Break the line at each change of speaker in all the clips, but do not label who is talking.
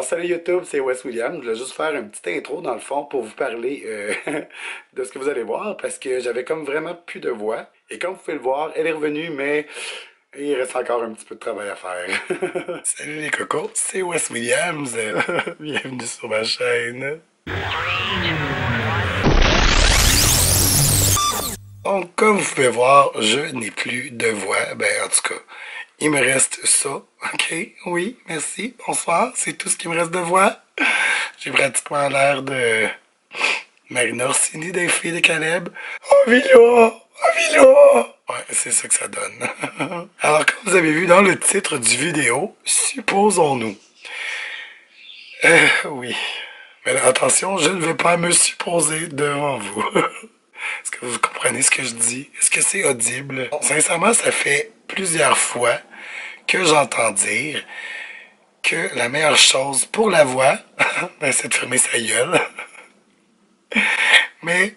Salut YouTube, c'est Wes Williams. Je voulais juste faire une petite intro dans le fond pour vous parler de ce que vous allez voir parce que j'avais comme vraiment plus de voix. Et comme vous pouvez le voir, elle est revenue, mais il reste encore un petit peu de travail à faire. Salut les cocos, c'est Wes Williams. Bienvenue sur ma chaîne. Donc, comme vous pouvez voir, je n'ai plus de voix. Ben, en tout cas, il me reste ça. OK? Oui, merci. Bonsoir. C'est tout ce qui me reste de voix. J'ai pratiquement l'air de Marina Orsini des filles de Caleb. Oh, Villa! Oh, Villa! Ouais, c'est ça que ça donne. Alors, comme vous avez vu dans le titre du vidéo, supposons-nous. Oui. Mais là, attention, je ne vais pas me supposer devant vous. Est-ce que vous comprenez ce que je dis? Est-ce que c'est audible? Bon, sincèrement, ça fait plusieurs fois que j'entends dire que la meilleure chose pour la voix, ben, c'est de fermer sa gueule. Mais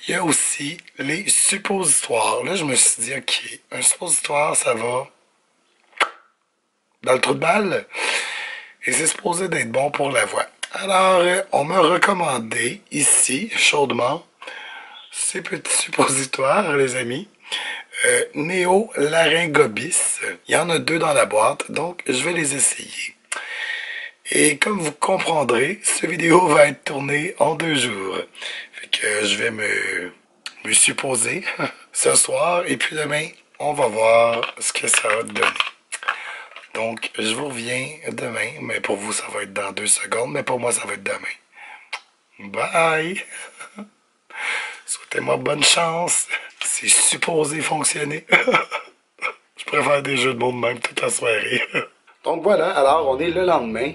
il y a aussi les suppositoires. Là, je me suis dit, OK, un suppositoire, ça va dans le trou de balle. Et c'est supposé d'être bon pour la voix. Alors, on m'a recommandé ici, chaudement, ces petits suppositoires, les amis. Néo-laryngobis. Il y en a 2 dans la boîte, donc je vais les essayer. Et comme vous comprendrez, cette vidéo va être tournée en 2 jours. Fait que je vais me supposer ce soir, et puis demain, on va voir ce que ça va donner. Donc, je vous reviens demain, mais pour vous, ça va être dans 2 secondes, mais pour moi, ça va être demain. Bye! Souhaitez-moi bonne chance. C'est supposé fonctionner. Je préfère des jeux de mots de même toute la soirée. Donc voilà, alors on est le lendemain.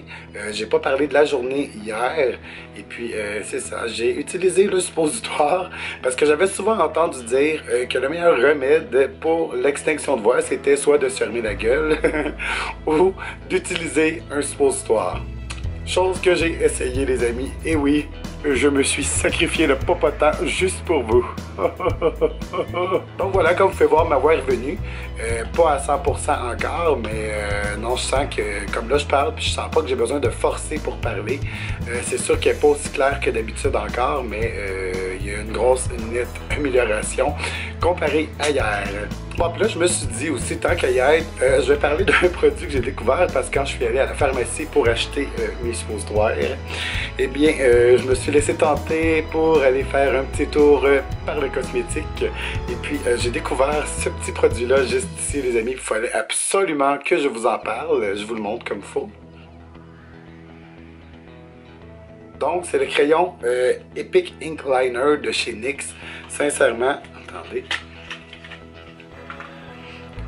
J'ai pas parlé de la journée hier. Et puis c'est ça, j'ai utilisé le suppositoire parce que j'avais souvent entendu dire que le meilleur remède pour l'extinction de voix, c'était soit de se fermer la gueule ou d'utiliser un suppositoire. Chose que j'ai essayé, les amis. Et oui, je me suis sacrifié le popotin juste pour vous. Donc voilà, comme vous pouvez voir, ma voix est revenue. Pas à 100% encore, mais non, je sens que, comme là je parle, puis je sens pas que j'ai besoin de forcer pour parler. C'est sûr qu'elle n'est pas aussi claire que d'habitude encore, mais il y a une grosse, nette amélioration comparée à hier. Bon, puis là, je me suis dit aussi, tant qu'à y être, je vais parler d'un produit que j'ai découvert parce que quand je suis allé à la pharmacie pour acheter mes suppositoires, eh bien, je me suis laissé tenter pour aller faire un petit tour par le cosmétique. Et puis, j'ai découvert ce petit produit-là juste ici, les amis. Il fallait absolument que je vous en parle. Je vous le montre comme il faut. Donc, c'est le crayon Epic Ink Liner de chez NYX. Sincèrement, attendez.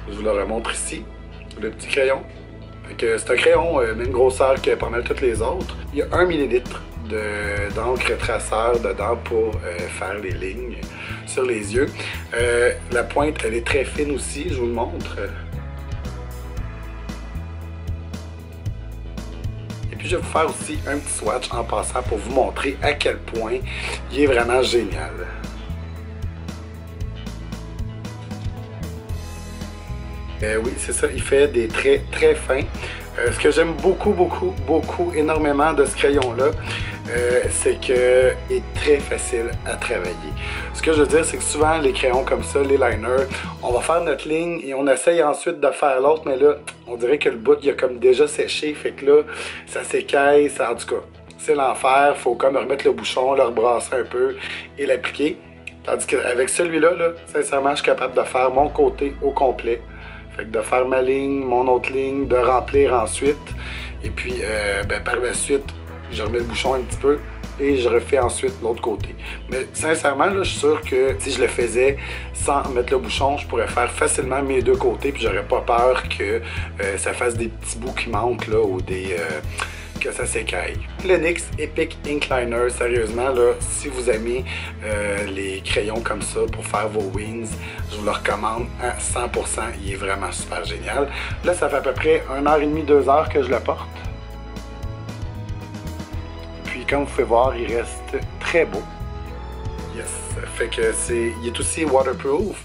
Je vous le remontre ici, le petit crayon. C'est un crayon même grosseur que pas mal toutes les autres. Il y a 1 millilitre d'encre traceur dedans pour faire les lignes sur les yeux. La pointe, elle est très fine aussi, je vous le montre. Et puis je vais vous faire aussi un petit swatch en passant pour vous montrer à quel point il est vraiment génial. Oui, c'est ça, il fait des traits très fins. Ce que j'aime beaucoup, énormément de ce crayon-là, c'est qu'il est très facile à travailler. Ce que je veux dire, c'est que souvent, les crayons comme ça, les liners, on va faire notre ligne et on essaye ensuite de faire l'autre, mais là, on dirait que le bout, il a comme déjà séché, fait que là, ça s'écaille, ça, en tout cas, c'est l'enfer. Faut comme remettre le bouchon, le rebrasser un peu et l'appliquer. Tandis qu'avec celui-là, sincèrement, je suis capable de faire mon côté au complet. Fait que de faire ma ligne, mon autre ligne, de remplir ensuite. Et puis, par la suite, je remets le bouchon un petit peu et je refais ensuite l'autre côté. Mais sincèrement, là, je suis sûr que si je le faisais sans mettre le bouchon, je pourrais faire facilement mes 2 côtés puis j'aurais pas peur que ça fasse des petits bouts qui manquent là, ou que ça s'écaille. Le NYX Epic Ink Liner, sérieusement, là, si vous aimez les crayons comme ça pour faire vos wings, je vous le recommande à 100%. Il est vraiment super génial. Là, ça fait à peu près 1h30, 2 heures que je le porte. Puis, comme vous pouvez voir, il reste très beau. Yes. Fait que il est aussi waterproof.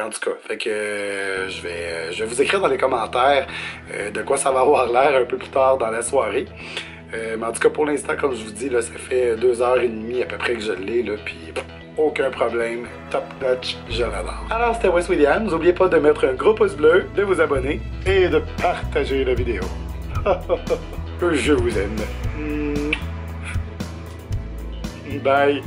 En tout cas, fait que je vais vous écrire dans les commentaires de quoi ça va avoir l'air un peu plus tard dans la soirée. Mais en tout cas, pour l'instant, comme je vous dis, là, ça fait 2h30 à peu près que je l'ai, là, puis aucun problème, top notch, je l'adore. Alors, c'était Wes Williams. N'oubliez pas de mettre un gros pouce bleu, de vous abonner et de partager la vidéo. Je vous aime. Bye.